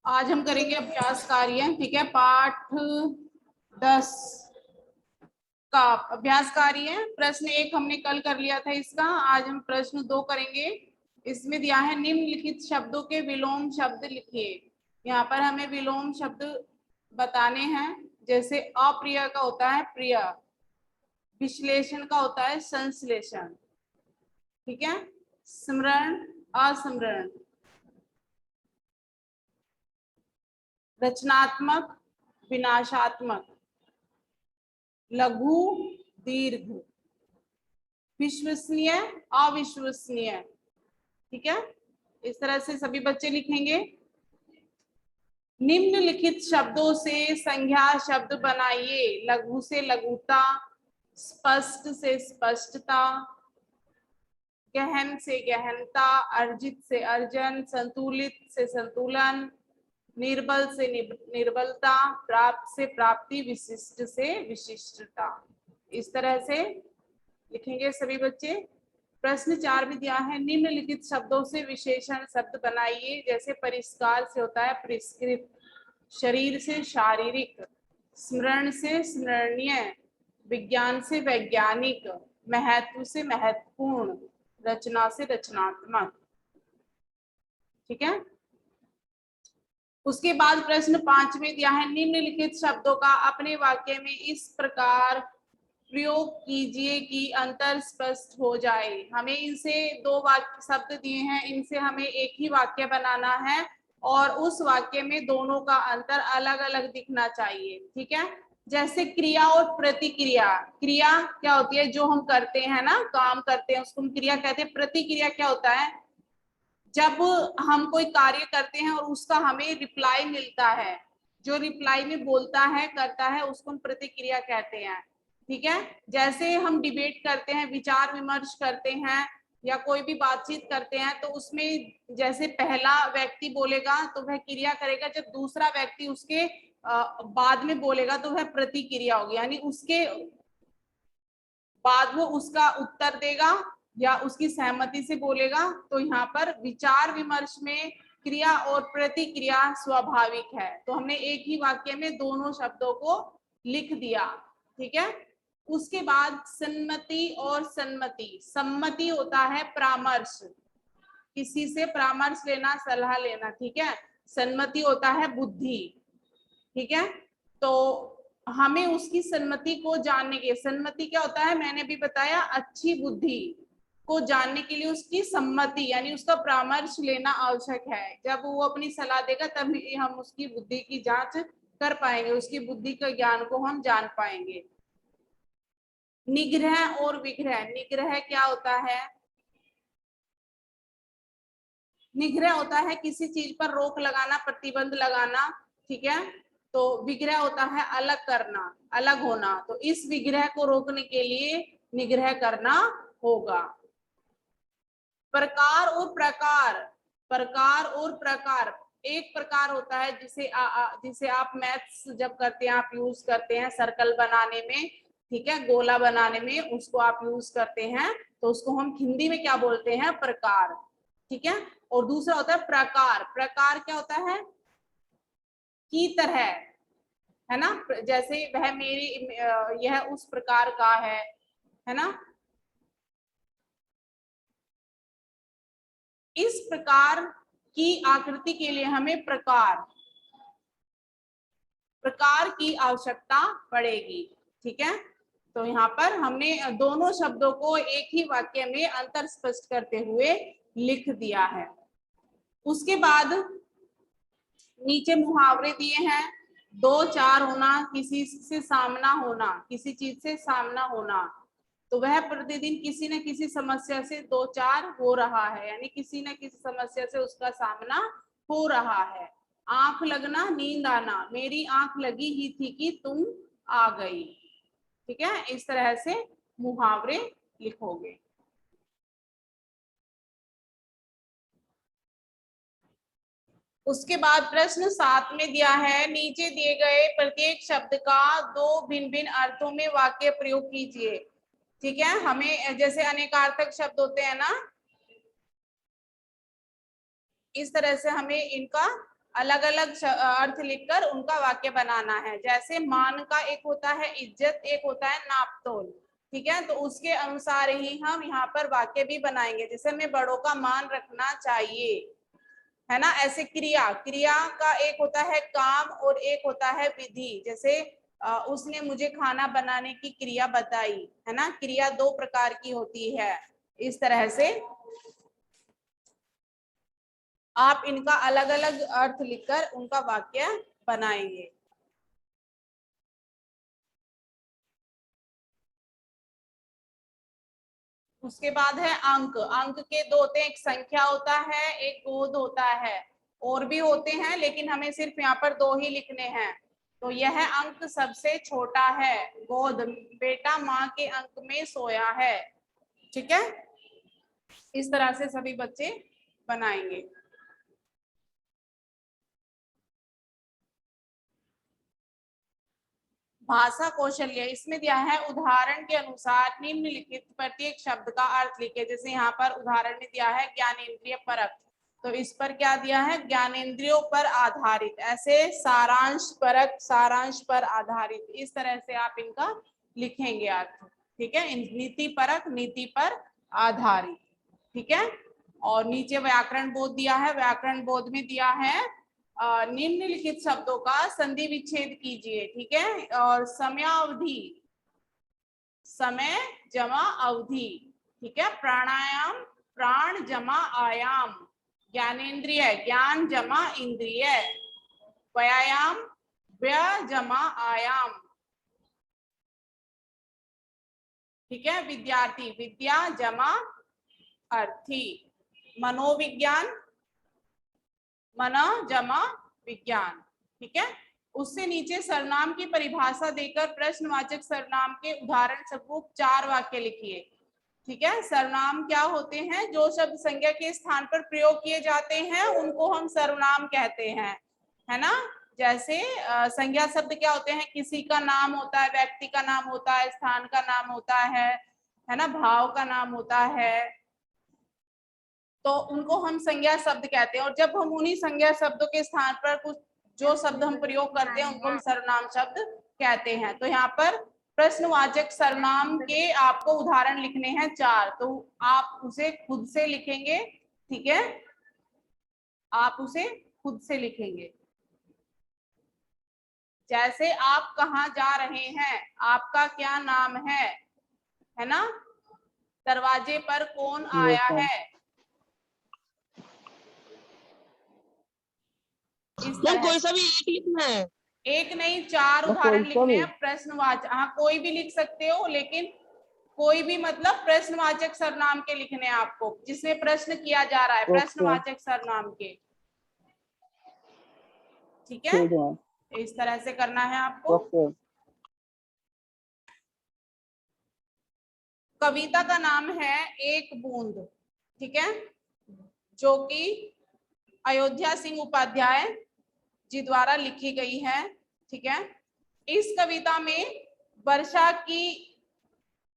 आज हम करेंगे अभ्यास कार्य। ठीक है, पाठ 10 का अभ्यास कार्य है। प्रश्न 1 हमने कल कर लिया था इसका। आज हम प्रश्न 2 करेंगे। इसमें दिया है निम्नलिखित शब्दों के विलोम शब्द लिखिए। यहाँ पर हमें विलोम शब्द बताने हैं। जैसे अप्रिय का होता है प्रिय, विश्लेषण का होता है संश्लेषण, ठीक है, स्मरण असमरण, रचनात्मक विनाशात्मक, लघु दीर्घ, विश्वसनीय अविश्वसनीय। ठीक है, इस तरह से सभी बच्चे लिखेंगे। निम्नलिखित शब्दों से संज्ञा शब्द बनाइए। लघु से लघुता, स्पष्ट से स्पष्टता, गहन से गहनता, अर्जित से अर्जन, संतुलित से संतुलन, निर्बल से निर्बलता, प्राप्त से प्राप्ति, विशिष्ट से विशिष्टता। इस तरह से लिखेंगे सभी बच्चे। प्रश्न 4 भी दिया है निम्नलिखित शब्दों से विशेषण शब्द बनाइए। जैसे परिष्कार से होता है परिष्कृत, शरीर से शारीरिक, स्मरण से स्मरणीय, विज्ञान से वैज्ञानिक, महत्व से महत्वपूर्ण, रचना से रचनात्मक। ठीक है, उसके बाद प्रश्न 5 में दिया है निम्नलिखित शब्दों का अपने वाक्य में इस प्रकार प्रयोग कीजिए कि अंतर स्पष्ट हो जाए। हमें इनसे 2 वाक्य शब्द दिए हैं, इनसे हमें एक ही वाक्य बनाना है और उस वाक्य में दोनों का अंतर अलग अलग दिखना चाहिए। ठीक है, जैसे क्रिया और प्रतिक्रिया। क्रिया क्या होती है, जो हम करते हैं ना, काम करते हैं उसको हम क्रिया कहते हैं। प्रतिक्रिया क्या होता है, जब हम कोई कार्य करते हैं और उसका हमें रिप्लाई मिलता है, जो रिप्लाई में बोलता है करता है उसको हम प्रतिक्रिया कहते हैं। ठीक है, जैसे हम डिबेट करते हैं, विचार विमर्श करते हैं या कोई भी बातचीत करते हैं तो उसमें जैसे पहला व्यक्ति बोलेगा तो वह क्रिया करेगा, जब दूसरा व्यक्ति उसके बाद में बोलेगा तो वह प्रतिक्रिया होगी, यानी उसके बाद वो उसका उत्तर देगा या उसकी सहमति से बोलेगा। तो यहाँ पर विचार विमर्श में क्रिया और प्रतिक्रिया स्वाभाविक है। तो हमने एक ही वाक्य में दोनों शब्दों को लिख दिया। ठीक है, उसके बाद सम्मति और सन्मति। सम्मति होता है परामर्श, किसी से परामर्श लेना, सलाह लेना। ठीक है, सन्मति होता है बुद्धि। ठीक है, तो हमें उसकी सन्मति को जानने के, सन्मति क्या होता है मैंने भी बताया, अच्छी बुद्धि को जानने के लिए उसकी सम्मति यानी उसका परामर्श लेना आवश्यक है। जब वो अपनी सलाह देगा तभी हम उसकी बुद्धि की जांच कर पाएंगे, उसकी बुद्धि के ज्ञान को हम जान पाएंगे। निग्रह और विग्रह। निग्रह क्या होता है, निग्रह होता है किसी चीज पर रोक लगाना, प्रतिबंध लगाना। ठीक है, तो विग्रह होता है अलग करना, अलग होना। तो इस विग्रह को रोकने के लिए निग्रह करना होगा। प्रकार और प्रकार। प्रकार और प्रकार, एक प्रकार होता है जिसे आप मैथ्स जब करते हैं आप यूज करते हैं सर्कल बनाने में, ठीक है, गोला बनाने में उसको आप यूज करते हैं, तो उसको हम हिंदी में क्या बोलते हैं, प्रकार। ठीक है, और दूसरा होता है प्रकार। प्रकार क्या होता है, की तरह, है ना, जैसे वह मेरी यह उस प्रकार का है ना, इस प्रकार की आकृति के लिए हमें प्रकार की आवश्यकता पड़ेगी। ठीक है, तो यहाँ पर हमने दोनों शब्दों को एक ही वाक्य में अंतर स्पष्ट करते हुए लिख दिया है। उसके बाद नीचे मुहावरे दिए हैं। 2-4 होना, किसी से सामना होना, किसी चीज से सामना होना, तो वह प्रतिदिन किसी न किसी समस्या से 2-4 हो रहा है, यानी किसी न किसी समस्या से उसका सामना हो रहा है। आंख लगना, नींद आना, मेरी आंख लगी ही थी कि तुम आ गई। ठीक है, इस तरह से मुहावरे लिखोगे। उसके बाद प्रश्न 7 में दिया है नीचे दिए गए प्रत्येक शब्द का 2 भिन्न भिन्न अर्थों में वाक्य प्रयोग कीजिए। ठीक है, हमें जैसे अनेकार्थक शब्द होते हैं ना, इस तरह से हमें इनका अलग अलग अर्थ लिखकर उनका वाक्य बनाना है। जैसे मान का एक होता है इज्जत, एक होता है नापतोल, ठीक है। तो उसके अनुसार ही हम यहाँ पर वाक्य भी बनाएंगे। जैसे हमें बड़ों का मान रखना चाहिए, है ना। ऐसे क्रिया, क्रिया का एक होता है काम और एक होता है विधि। जैसे उसने मुझे खाना बनाने की क्रिया बताई, है ना। क्रिया दो प्रकार की होती है। इस तरह से आप इनका अलग अलग अर्थ लिखकर उनका वाक्य बनाएंगे। उसके बाद है अंक। अंक के दो होते हैं, एक संख्या होता है, एक गोद होता है। और भी होते हैं लेकिन हमें सिर्फ यहाँ पर दो ही लिखने हैं। तो यह अंक सबसे छोटा है। गोद, बेटा माँ के अंक में सोया है, ठीक है। इस तरह से सभी बच्चे बनाएंगे। भाषा कौशल्य, इसमें दिया है उदाहरण के अनुसार निम्नलिखित प्रत्येक शब्द का अर्थ लिखे। जैसे यहाँ पर उदाहरण में दिया है ज्ञानेंद्रिय परक, तो इस पर क्या दिया है, ज्ञानेंद्रियों पर आधारित। ऐसे सारांश परक, सारांश पर आधारित, इस तरह से आप इनका लिखेंगे अर्थ, ठीक है। नीति परक, नीति पर आधारित, ठीक है। और नीचे व्याकरण बोध दिया है। व्याकरण बोध में दिया है निम्नलिखित शब्दों का संधि विच्छेद कीजिए, ठीक है। और समयावधि, समय जमा अवधि, ठीक है। प्राणायाम, प्राण जमा आयाम। ज्ञानेंद्रिय, ज्ञान जमा इंद्रिय। व्यायाम, व्य जमा आयाम, ठीक है। विद्यार्थी, विद्या जमा अर्थी। मनोविज्ञान, मना जमा विज्ञान, ठीक है। उससे नीचे सर्वनाम की परिभाषा देकर प्रश्नवाचक सर्वनाम के उदाहरण स्वरूप 4 वाक्य लिखिए, ठीक है। सर्वनाम क्या होते हैं, जो शब्द संज्ञा के स्थान पर प्रयोग किए जाते हैं उनको हम सर्वनाम कहते हैं, है ना। जैसे संज्ञा शब्द क्या होते हैं, किसी का नाम होता है, व्यक्ति का नाम होता है, स्थान का नाम होता है ना, भाव का नाम होता है, तो उनको हम संज्ञा शब्द कहते हैं। और जब हम उन्हीं संज्ञा शब्दों के स्थान पर कुछ जो शब्द हम प्रयोग करते हैं उनको हम सर्वनाम शब्द कहते हैं। तो यहाँ पर प्रश्नवाचक सर्वनाम के आपको उदाहरण लिखने हैं 4, तो आप उसे खुद से लिखेंगे, ठीक है। आप उसे खुद से लिखेंगे। जैसे आप कहाँ जा रहे हैं, आपका क्या नाम है ना। दरवाजे पर कौन आया है, इस तरह। कोई सा भी एक लिखना है, एक नहीं 4 उदाहरण लिखने हैं प्रश्नवाचक। हाँ कोई भी लिख सकते हो, लेकिन कोई भी मतलब प्रश्नवाचक सर्वनाम के लिखने हैं आपको, जिसमें प्रश्न किया जा रहा है, प्रश्नवाचक सर्वनाम के, ठीक है। इस तरह से करना है आपको। कविता का नाम है एक बूंद, ठीक है, जो कि अयोध्या सिंह उपाध्याय जी द्वारा लिखी गई है, ठीक है। इस कविता में वर्षा की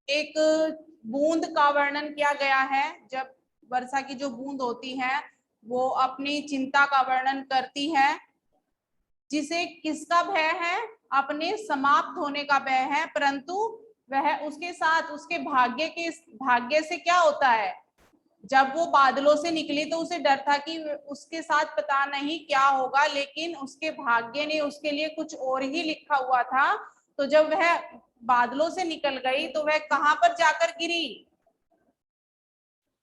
एक बूंद का वर्णन किया गया है। जब वर्षा की जो बूंद होती है वो अपनी चिंता का वर्णन करती है, जिसे किसका भय है, अपने समाप्त होने का भय है। परंतु वह उसके साथ उसके भाग्य से क्या होता है, जब वो बादलों से निकली तो उसे डर था कि उसके साथ पता नहीं क्या होगा, लेकिन उसके भाग्य ने उसके लिए कुछ और ही लिखा हुआ था। तो जब वह बादलों से निकल गई तो वह कहां पर जाकर गिरी,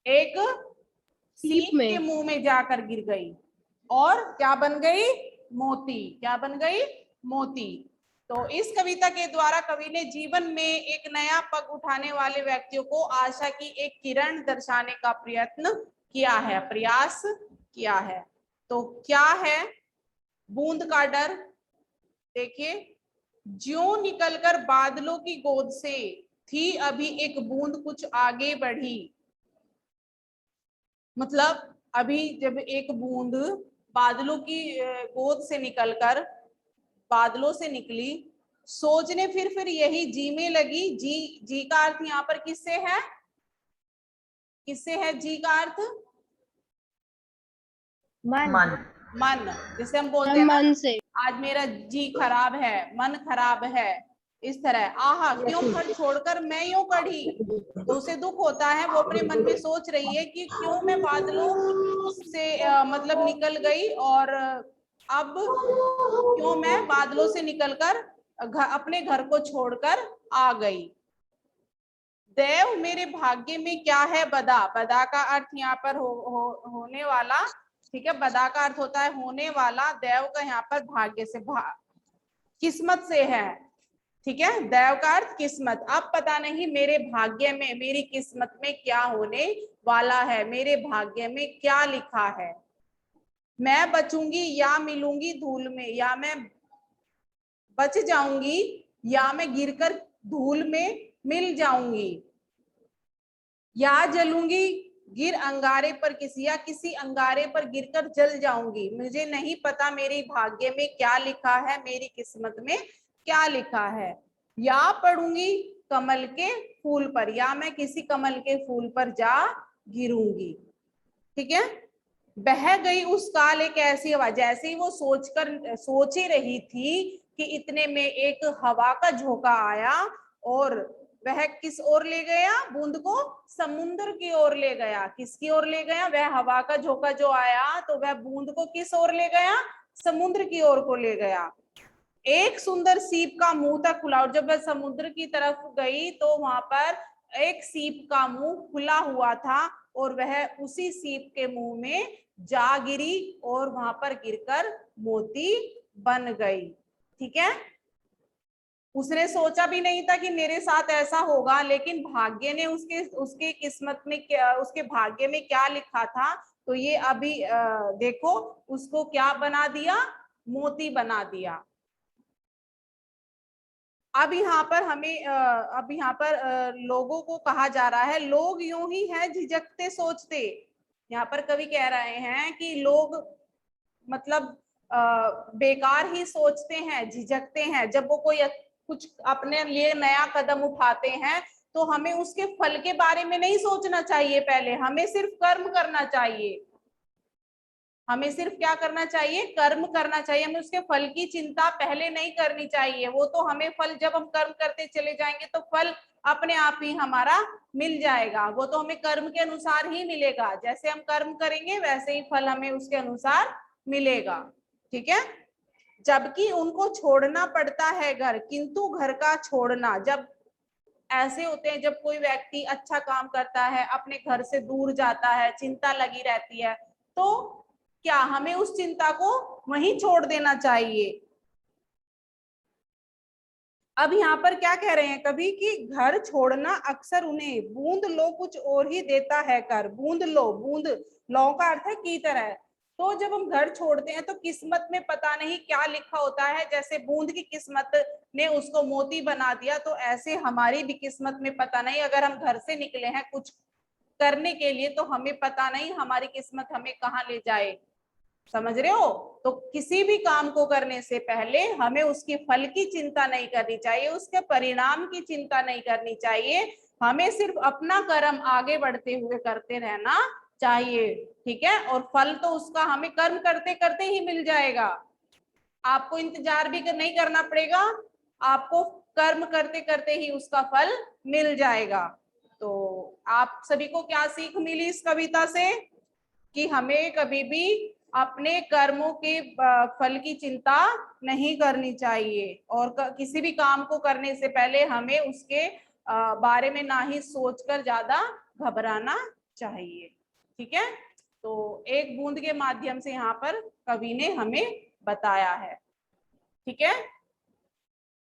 एक सीप के मुंह में जाकर गिर गई, और क्या बन गई, मोती। क्या बन गई, मोती। तो इस कविता के द्वारा कवि ने जीवन में एक नया पग उठाने वाले व्यक्तियों को आशा की एक किरण दर्शाने का प्रयत्न किया है, प्रयास किया है। तो क्या है, बूंद का डर। देखिए, ज्यों निकलकर बादलों की गोद से थी अभी एक बूंद कुछ आगे बढ़ी। मतलब अभी जब एक बूंद बादलों की गोद से निकलकर बादलों से निकली, सोचने फिर यही जी में लगी। जी, जी का अर्थ यहाँ पर किससे है, किससे है जी का अर्थ, मन। मन, जैसे हम बोलते हैं ना, मन से। आज मेरा जी खराब है, मन खराब है, इस तरह। आहा क्यों घर छोड़कर मैं यूं कढ़ी, तो उसे दुख होता है, वो अपने मन में सोच रही है कि क्यों मैं बादलों से मतलब निकल गई, और अब क्यों मैं बादलों से निकलकर अपने घर को छोड़कर आ गई। देव मेरे भाग्य में क्या है बदा, बदा का अर्थ यहाँ पर होने वाला, ठीक है, बदा का अर्थ होता है होने वाला, देव का यहाँ पर भाग्य से, किस्मत से है, ठीक है, देव का अर्थ किस्मत। अब पता नहीं मेरे भाग्य में, मेरी किस्मत में क्या होने वाला है, मेरे भाग्य में क्या लिखा है। मैं बचूंगी या मिलूंगी धूल में, या मैं बच जाऊंगी या मैं गिरकर धूल में मिल जाऊंगी, या जलूंगी गिर अंगारे पर किसी, या किसी अंगारे पर गिरकर जल जाऊंगी। मुझे नहीं पता मेरे भाग्य में क्या लिखा है, मेरी किस्मत में क्या लिखा है। या पड़ूंगी कमल के फूल पर, या मैं किसी कमल के फूल पर जा गिरूंगी, ठीक है। बह गई उस काल एक ऐसी हवा, जैसे ही वो सोच ही रही थी कि इतने में एक हवा का झोंका आया, और वह किस ओर ले गया बूंद को, समुद्र की ओर ले गया। किसकी ओर ले गया, वह हवा का झोंका जो आया, तो वह बूंद को किस ओर ले गया, समुद्र की ओर को ले गया। एक सुंदर सीप का मुंह था खुला, और जब वह समुद्र की तरफ गई तो वहां पर एक सीप का मुंह खुला हुआ था, और वह उसी सीप के मुंह में जा गिरी, और वहां पर गिरकर मोती बन गई, ठीक है। उसने सोचा भी नहीं था कि मेरे साथ ऐसा होगा, लेकिन भाग्य ने उसके उसके किस्मत में क्या, उसके भाग्य में क्या लिखा था, तो ये अभी देखो उसको क्या बना दिया, मोती बना दिया। अब यहाँ पर हमें अब यहाँ पर लोगों को कहा जा रहा है, लोग यूं ही हैं झिझकते सोचते। यहाँ पर कवि कह रहे हैं कि लोग मतलब बेकार ही सोचते हैं, झिझकते हैं। जब वो कोई कुछ अपने लिए नया कदम उठाते हैं, तो हमें उसके फल के बारे में नहीं सोचना चाहिए, पहले हमें सिर्फ कर्म करना चाहिए। हमें सिर्फ क्या करना चाहिए, कर्म करना चाहिए, हमें उसके फल की चिंता पहले नहीं करनी चाहिए। वो तो हमें फल, जब हम कर्म करते चले जाएंगे तो फल अपने आप ही हमारा मिल जाएगा, वो तो हमें कर्म के अनुसार ही मिलेगा। जैसे हम कर्म करेंगे वैसे ही फल हमें उसके अनुसार मिलेगा, ठीक है। जबकि उनको छोड़ना पड़ता है घर, किंतु घर का छोड़ना, जब ऐसे होते हैं जब कोई व्यक्ति अच्छा काम करता है, अपने घर से दूर जाता है, चिंता लगी रहती है, तो क्या हमें उस चिंता को वहीं छोड़ देना चाहिए। अब यहाँ पर क्या कह रहे हैं कभी कि घर छोड़ना अक्सर उन्हें बूंद लो कुछ और ही देता है कर। बूंद लो, बूंद लो का अर्थ है की तरह। तो जब हम घर छोड़ते हैं तो किस्मत में पता नहीं क्या लिखा होता है, जैसे बूंद की किस्मत ने उसको मोती बना दिया, तो ऐसे हमारी भी किस्मत में पता नहीं, अगर हम घर से निकले हैं कुछ करने के लिए, तो हमें पता नहीं हमारी किस्मत हमें कहाँ ले जाए, समझ रहे हो। तो किसी भी काम को करने से पहले हमें उसके फल की चिंता नहीं करनी चाहिए, उसके परिणाम की चिंता नहीं करनी चाहिए। हमें सिर्फ अपना कर्म आगे बढ़ते हुए करते रहना चाहिए, ठीक है। और फल तो उसका हमें कर्म करते करते ही मिल जाएगा, आपको इंतजार भी नहीं करना पड़ेगा, आपको कर्म करते करते ही उसका फल मिल जाएगा। तो आप सभी को क्या सीख मिली इस कविता से, कि हमें कभी भी अपने कर्मों के फल की चिंता नहीं करनी चाहिए, और किसी भी काम को करने से पहले हमें उसके बारे में ना ही सोचकर ज्यादा घबराना चाहिए, ठीक है। तो एक बूंद के माध्यम से यहाँ पर कवि ने हमें बताया है, ठीक है।